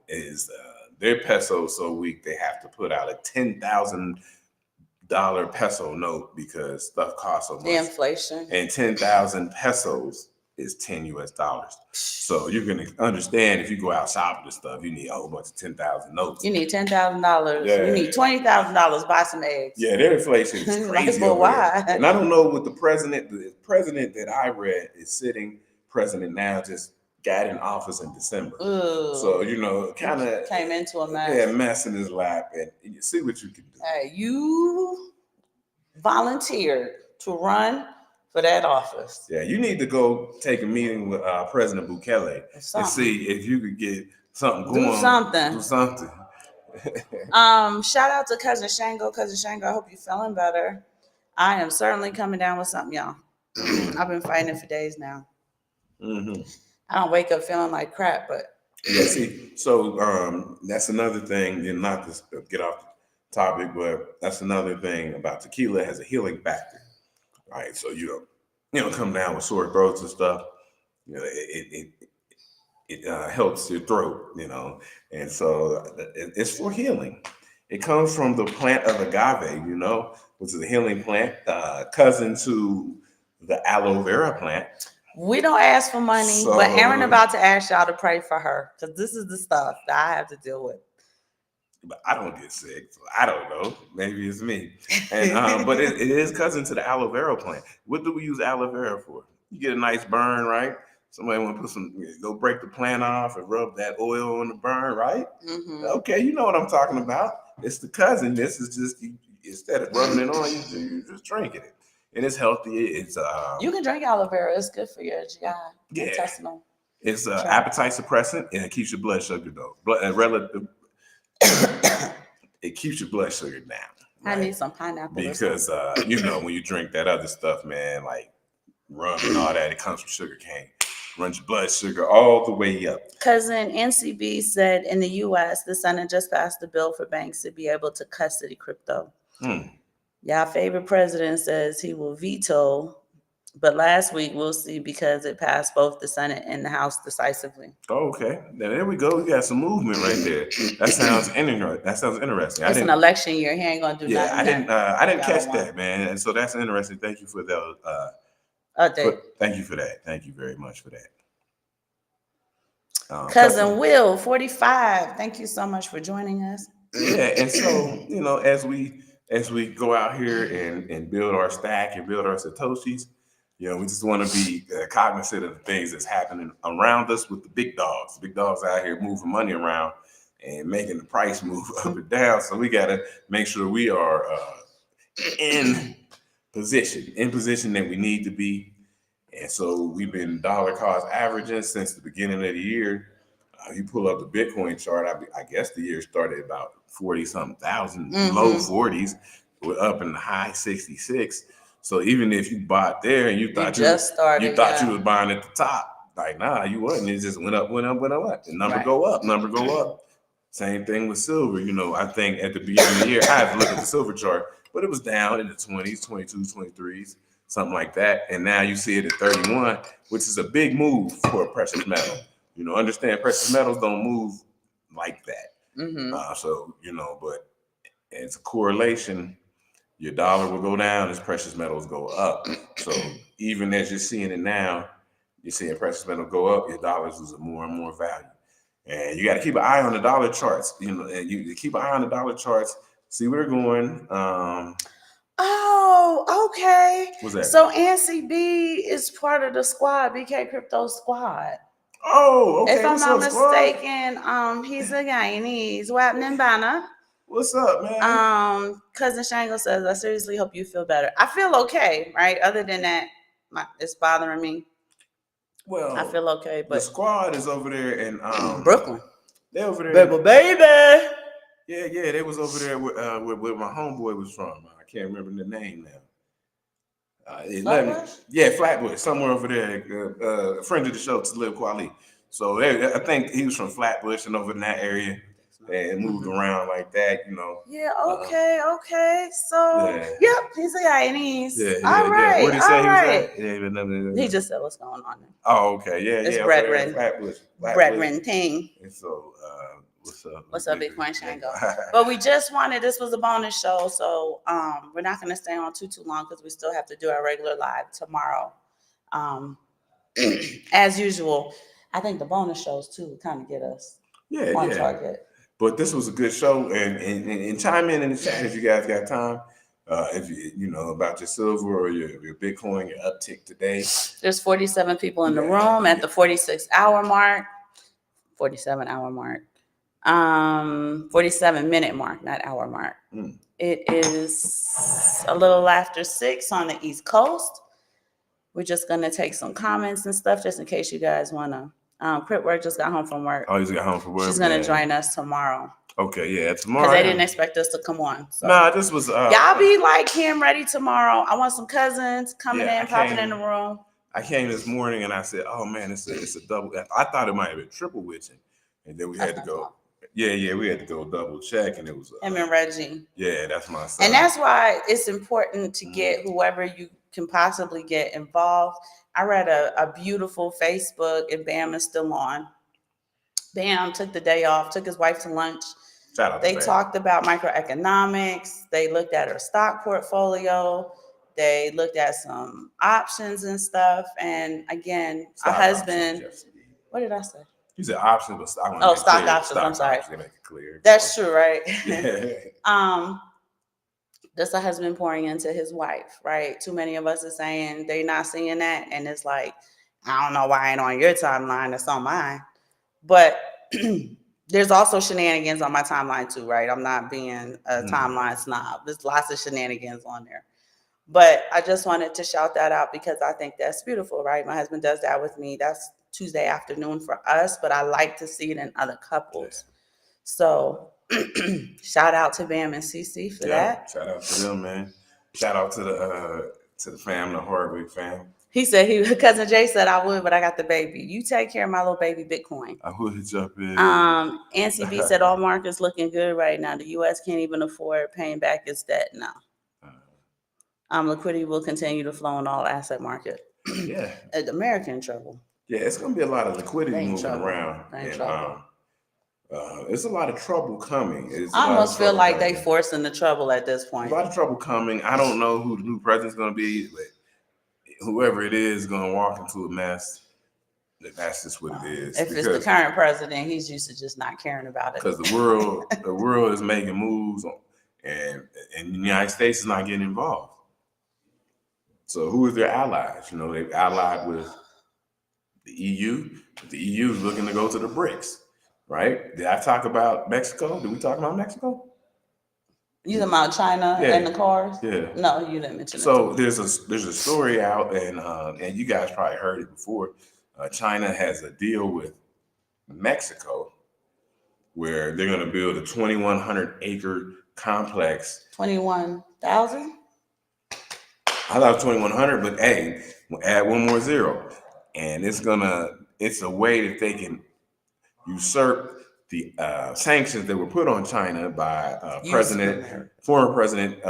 is their peso so weak they have to put out a $10,000 peso note because stuff costs so much. The inflation. And 10,000 pesos is 10 US dollars. So you're gonna understand, if you go out shopping and stuff, you need a whole bunch of 10,000 notes. You need $10,000. Yeah. You need $20,000. Buy some eggs. Yeah, their inflation is crazy. But why? And I don't know what the president that I read is sitting president now, just got in office in December. Ooh. So kind of came into a mess. Yeah, mess in his lap, and you see what you can do. Hey, you volunteered to run for that office. Yeah, you need to go take a meeting with President Bukele and see if you could get something going. Do something. Do something. Shout out to Cousin Shango. Cousin Shango, I hope you're feeling better. I am certainly coming down with something, y'all. I've been fighting it for days now. Mm-hmm. I don't wake up feeling like crap, but yeah. See, so that's another thing. And not to get off the topic, but that's another thing about tequila. It has a healing factor. Right, so you don't come down with sore throats and stuff. It helps your throat. And so it's for healing. It comes from the plant of agave, which is a healing plant, cousin to the aloe vera plant. We don't ask for money, but Aaron about to ask y'all to pray for her, because this is the stuff that I have to deal with. But I don't get sick, so I don't know. Maybe it's me. And but it is cousin to the aloe vera plant. What do we use aloe vera for? You get a nice burn, right? Somebody want to go break the plant off and rub that oil on the burn, right? Mm-hmm. Okay, you know what I'm talking about. It's the cousin. This is just, instead of rubbing it on, you just drinking it, and it's healthy. It's you can drink aloe vera. It's good for your GI. Yeah, intestinal. It's appetite suppressant, and it keeps your blood sugar low. It keeps your blood sugar down. Right? I need some pineapple. Because when you drink that other stuff, man, like rum and all that, it comes from sugar cane. Runs your blood sugar all the way up. Cousin NCB said in the U.S., the Senate just passed a bill for banks to be able to custody crypto. Y'all favorite president says he will veto, but last week we'll see, because it passed both the Senate and the House decisively. Oh, okay. There we go. We got some movement right there. That sounds interesting. It's an election year. He ain't gonna do nothing. I didn't catch that, man. And so that's interesting. Thank you for that. Thank you for that. Thank you very much for that. Cousin Will, 45. Thank you so much for joining us. Yeah, and so as we go out here and build our stack and build our satoshis, we just want to be cognizant of the things that's happening around us with the big dogs. The big dogs out here moving money around and making the price move up and down. So we got to make sure we are in position that we need to be. And so we've been dollar cost averaging since the beginning of the year. You pull up the Bitcoin chart, I guess the year started about 40-something thousand, low 40s. We're up in the high 66. So even if you bought there and you thought you was buying at the top, like, nah, you wasn't. It just went up. The number go up. Same thing with silver. I think at the beginning of the year, I had to look at the silver chart, but it was down in the 20s, 22s, 23s, something like that. And now you see it at 31, which is a big move for a precious metal. Understand precious metals don't move like that. Mm-hmm. But it's a correlation. Your dollar will go down as precious metals go up. So even as you're seeing it now, you're seeing precious metal go up, your dollars lose more and more value. And you got to keep an eye on the dollar charts. And you keep an eye on the dollar charts. See where they're going. Oh, okay. What's that? So NCB is part of the squad, BK Crypto Squad. Oh, okay. If I'm What's not up, squad? mistaken, he's a Guyanese. Wapnin Banner. What's up, man? Cousin Shango says, I seriously hope you feel better. I feel okay, right? Other than that, it's bothering me. Well, I feel okay, but the squad is over there in Brooklyn. They over there, baby. Yeah, they was over there where my homeboy was from. I can't remember the name now. Flatbush, somewhere over there. A friend of the show, Talib Kweli. So I think he was from Flatbush and over in that area. And moved around like that, Yeah, okay. So, yep, he's a Guyanese. Yeah. All right. What did he say he was at? He just said what's going on there. Oh, okay. It's yeah. brethren. Flatbush. Brethren thing. And so, what's up? What's up, Bitcoin Shango? But we just this was a bonus show, so we're not going to stay on too long because we still have to do our regular live tomorrow. As usual, I think the bonus shows too kind of get us on target. But this was a good show, and chime in the chat if you guys got time. If you know about your silver or your Bitcoin, your uptick today. There's 47 people in the room at the 46-hour mark, 47-hour mark, 47-minute mark, not hour mark. It is a little after 6 on the East Coast. We're just gonna take some comments and stuff just in case you guys wanna. Crit Work just got home from work. Oh, he just got home from work. She's gonna join us tomorrow. Okay, yeah, tomorrow. Because they didn't expect us to come on. So. Nah, this was. Y'all be like him ready tomorrow. I want some cousins coming in, popping in the room. I came this morning and I said, "Oh man, it's a double." I thought it might have been triple witching, and then we had to go. Yeah, we had to go double check, and it was him and Reggie. Yeah, that's my son. And that's why it's important to get whoever you can possibly get involved. I read a beautiful Facebook, and Bam is still on. Bam took the day off, took his wife to lunch. They talked about microeconomics. They looked at her stock portfolio. They looked at some options and stuff. And again, our husband, what did I say? You said options, but stock options. I'm sorry. To make it clear. That's true, right? That's a husband pouring into his wife, right? Too many of us are saying they're not seeing that. And it's like, I don't know why it ain't on your timeline. It's on mine. But there's also shenanigans on my timeline too, right? I'm not being a timeline snob. There's lots of shenanigans on there. But I just wanted to shout that out because I think that's beautiful, right? My husband does that with me. That's Tuesday afternoon for us, but I like to see it in other couples. So shout out to Bam and CC for that. Shout out to them, man. Shout out to the fam, the Hardwick fam. He said cousin Jay said I would, but I got the baby. You take care of my little baby Bitcoin. I would jump in. NCB said all markets looking good right now. The US can't even afford paying back its debt now. Liquidity will continue to flow in all asset market. Yeah. America in trouble. Yeah, it's gonna be a lot of liquidity moving around. It's a lot of trouble coming. I almost feel like they forcing the trouble at this point. A lot of trouble coming. I don't know who the new president's gonna be, but whoever it is gonna walk into a mess. That's just what it is. If it's the current president, he's used to just not caring about it. Because the world is making moves, and the United States is not getting involved. So who is their allies? They've allied with the EU. The EU is looking to go to the BRICS, right? Did I talk about Mexico? Did we talk about Mexico? You talking about China and the cars? Yeah. No, you didn't mention it. So there's a story out, and you guys probably heard it before. China has a deal with Mexico where they're going to build a 2,100 acre complex. 21,000? I thought 2,100, but hey, we'll add one more zero. And it's a way that they can usurp the sanctions that were put on China by former President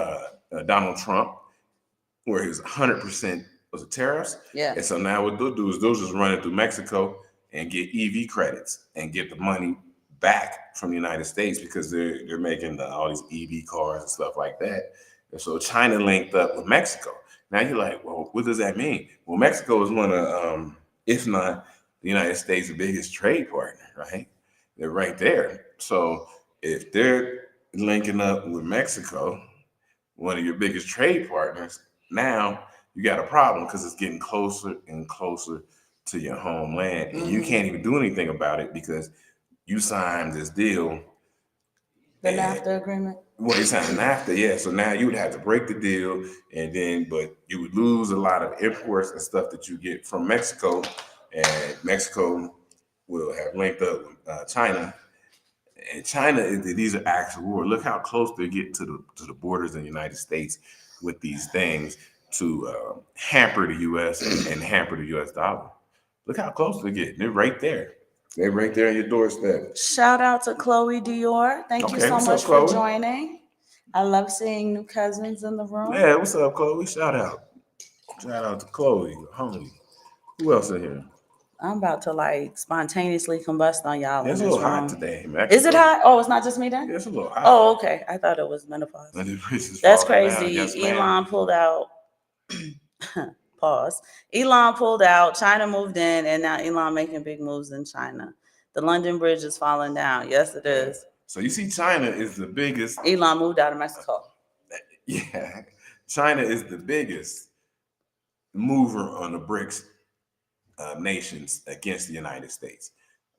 Donald Trump, where he was 100% was the tariffs. Yeah. And so now what they'll do is they'll just run it through Mexico and get EV credits and get the money back from the United States because they're making all these EV cars and stuff like that. And so China linked up with Mexico. Now you're like, well, what does that mean? Well, Mexico is one of, if not the United States' biggest trade partner, right? They're right there. So if they're linking up with Mexico, one of your biggest trade partners, now you got a problem because it's getting closer and closer to your homeland, and you can't even do anything about it because you signed this deal. The NAFTA agreement. Well, you signed NAFTA, yeah. So now you would have to break the deal, and then, but you would lose a lot of imports and stuff that you get from Mexico, and Mexico will have linked up with China. And China, these are acts of war. Look how close they get to the borders in the United States with these things to hamper the U.S. and hamper the U.S. dollar. Look how close they get. They're right there. They're right there on your doorstep. Shout out to Chloe Dior. Thank you so what's much up, Chloe? for joining. I love seeing new cousins in the room. Yeah, what's up, Chloe? Shout out. Shout out to Chloe, homie. Who else in here? I'm about to like spontaneously combust on y'all. It's in a this little hot room. today, man. Is it hot? Oh, it's not just me then? Yeah, it's a little hot. Oh, okay. I thought it was menopause. That's crazy. Yes, Elon pulled out. Pause. Elon pulled out. China moved in, and now Elon making big moves in China. The London Bridge is falling down. Yes, it is. So you see, China is the biggest. Elon moved out of Mexico. Yeah, China is the biggest mover on the BRICS nations against the United States.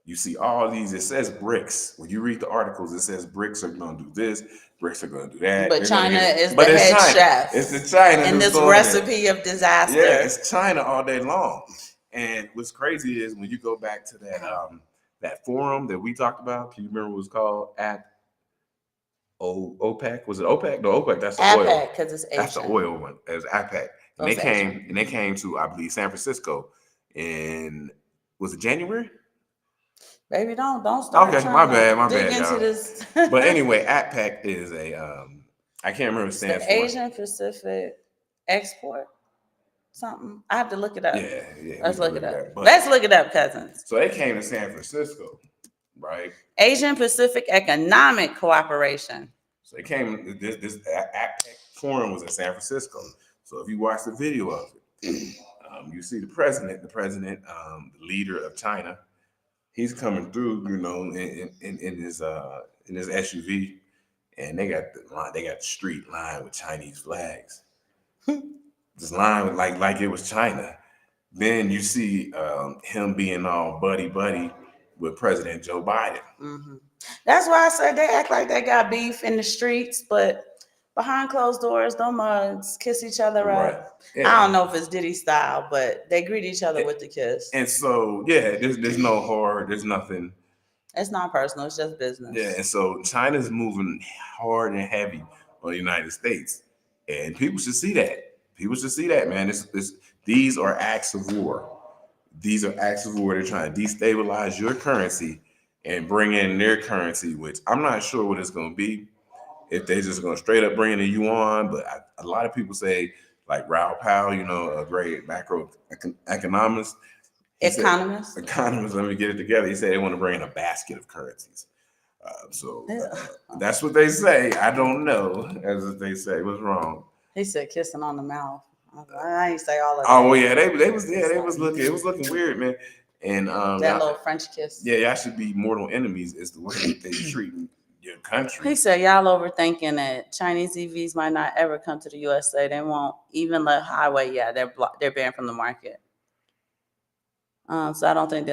You see all these, it says BRICS. When you read the articles, it says BRICS are going to do this, BRICS are going to do that. But China is the head chef. It's the China in this recipe of disaster. Yeah, it's China all day long. And what's crazy is when you go back to that forum that we talked about, can you remember what it was called? At OPEC? Was it OPEC? No, OPEC, that's the oil. APEC, because it's Asian. That's the oil one. It was APEC. And they came to, I believe, San Francisco in, was it January? Baby, don't start. Okay, my bad, into this. But anyway, APEC is a I can't remember what it stands for. Asian Pacific Export something. I have to look it up. Yeah. Let's look it up. Let's look it up, cousins. So they came to San Francisco, right? Asian Pacific Economic Cooperation. So they came. This APEC forum was in San Francisco. So if you watch the video of it, you see the president, the leader of China. He's coming through, you know, in his SUV, and they got the street lined with Chinese flags. This line with like it was China. Then you see him being all buddy with President Joe Biden. Mm-hmm. That's why I said they act like they got beef in the streets, but behind closed doors, them mugs kiss each other up. Yeah. I don't know if it's Diddy style, but they greet each other with the kiss. And so, yeah, there's no hard, there's nothing. It's not personal, it's just business. Yeah, and so China's moving hard and heavy on the United States. And people should see that. People should see that, man. These are acts of war. These are acts of war. They're trying to destabilize your currency and bring in their currency, which I'm not sure what it's going to be. If they're just going to straight up bring in the yuan, but a lot of people say, like Raoul Pal, you know, a great macro economist. Economist, let me get it together. He said they want to bring in a basket of currencies. That's what they say. I don't know, as they say. What's wrong? He said kissing on the mouth. I ain't say all of that. Oh well, yeah, they was looking. It was looking weird, man. And that little French kiss. Yeah, y'all should be mortal enemies. Is the way they treat your country. He said y'all overthinking it. Chinese EVs might not ever come to the USA. They won't even let highway. Yeah, they're banned from the market. So I don't think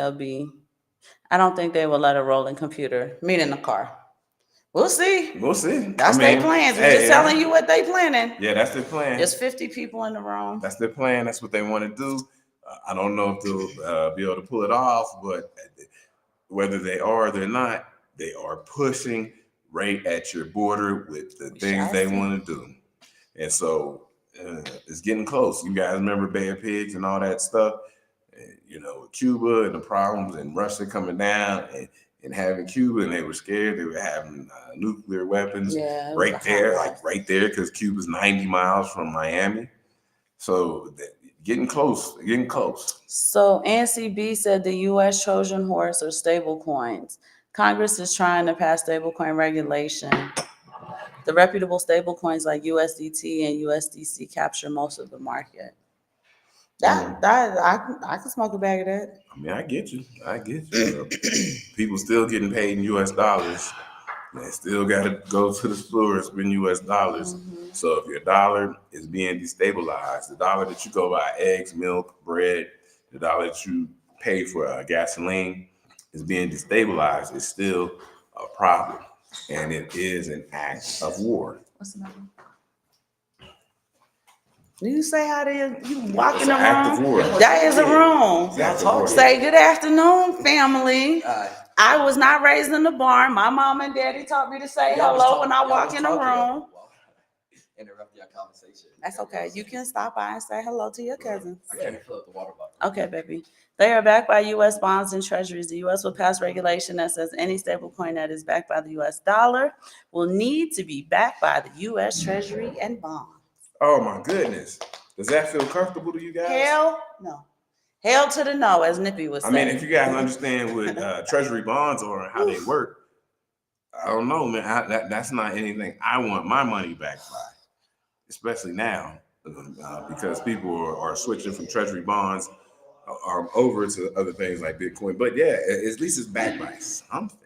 they will let a rolling computer, meaning the car. We'll see. That's their plans. We're just telling you what they planning. Yeah, that's their plan. There's 50 people in the room. That's their plan. That's what they want to do. I don't know if they'll be able to pull it off, but whether they are or they're not, they are pushing right at your border with the things they want to do. And so it's getting close. You guys remember Bay of Pigs and all that stuff? You know, Cuba and the problems and Russia coming down and having Cuba, and they were scared. They were having nuclear weapons right there, because Cuba's 90 miles from Miami. So getting close. So NCB said the U.S. Trojan horse are stable coins. Congress is trying to pass stablecoin regulation. The reputable stablecoins like USDT and USDC capture most of the market. I can smoke a bag of that. I mean, I get you. People still getting paid in U.S. dollars. They still got to go to the store and spend U.S. dollars. Mhm. So if your dollar is being destabilized, the dollar that you go buy eggs, milk, bread, the dollar that you pay for gasoline is being destabilized, it's still a problem. And it is an act of war. What's the matter? Do you say hi to you walk It's in the an act of room? war. That is a room. It's an act of war. Say good afternoon, family. I was not raised in the barn. My mom and daddy taught me to say hello when I walk in the room. Interrupt your conversation. That's okay. You can stop by and say hello to your cousins. I can't fill up the water bottle. Okay, baby. They are backed by U.S. bonds and treasuries. The U.S. will pass regulation that says any stable coin that is backed by the U.S. dollar will need to be backed by the U.S. Treasury and bonds. Oh my goodness. Does that feel comfortable to you guys? Hell no. Hell to the no, as Nippy was I saying. mean, if you guys understand what treasury bonds are and how they work, I don't know, man. That's not anything I want my money backed by, especially now because people are switching from treasury bonds over to other things like Bitcoin. But yeah, at least it's backed by something.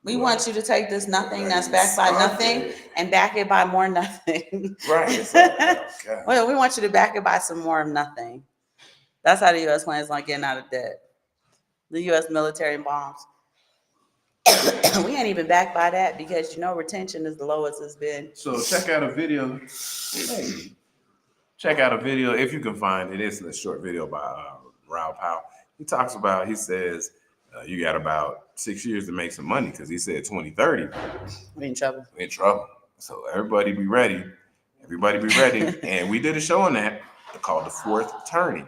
We want you to take this nothing that's backed by nothing and back it by more nothing. Right. It's like, oh, God. Well, we want you to back it by some more of nothing. That's how the U.S. plans on getting out of debt. The U.S. military bonds. We ain't even backed by that because retention is the lowest it's been. So check out a video. Hey, check out a video if you can find it. It's a short video by Raul Powell. He says you got about 6 years to make some money because he said 2030. We in trouble. We're in trouble. So everybody be ready. And we did a show on that called The Fourth Turning.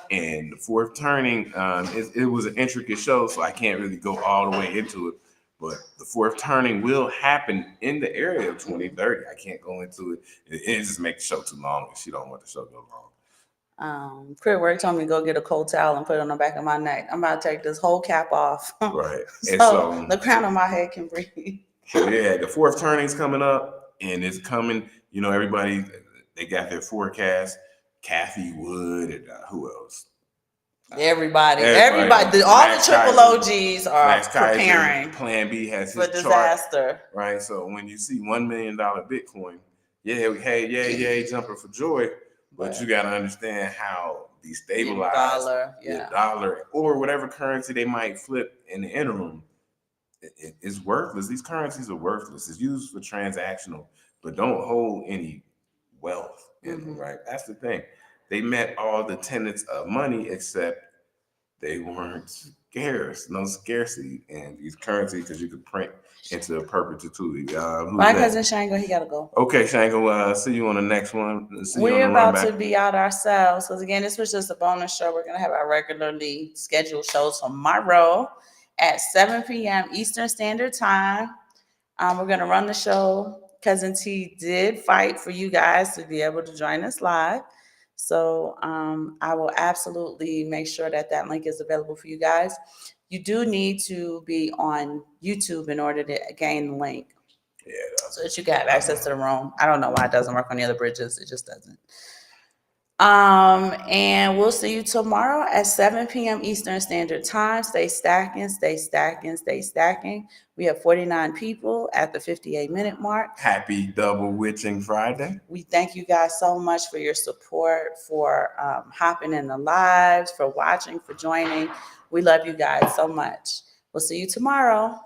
And The Fourth Turning, it was an intricate show, so I can't really go all the way into it. But the fourth turning will happen in the area of 2030. I can't go into it. It just makes the show too long, and she don't want the show to go long. Crit Work told me to go get a cold towel and put it on the back of my neck. I'm about to take this whole cap off. Right. so the crown of my head can breathe. So yeah, the fourth turning's coming up, and it's coming. Everybody, they got their forecast. Kathy Wood and who else? Everybody, all the triple OGs are preparing. Plan B has for disaster. Chart, right? So when you see $1 million Bitcoin, yay, jumping for joy. But you got to understand how destabilized the dollar or whatever currency they might flip in the interim is worthless. These currencies are worthless. It's used for transactional, but don't hold any wealth in them, right? That's the thing. They met all the tenets of money except they weren't scarce, no scarcity in these currencies because you could print into perpetuity. My cousin Shango, he gotta go. Okay, Shango, see you on the next one. We're about to be out ourselves because again, this was just a bonus show. We're gonna have our regularly scheduled shows tomorrow at 7 p.m. Eastern Standard Time. We're gonna run the show. Cousin T did fight for you guys to be able to join us live. So I will absolutely make sure that link is available for you guys. You do need to be on YouTube in order to gain the link. Yeah. So that you can have access to the room. I don't know why it doesn't work on the other bridges. It just doesn't. And we'll see you tomorrow at 7 p.m. Eastern Standard Time. Stay stacking. We have 49 people at the 58-minute mark. Happy Double Witching Friday. We thank you guys so much for your support, for hopping in the lives, for watching, for joining. We love you guys so much. We'll see you tomorrow.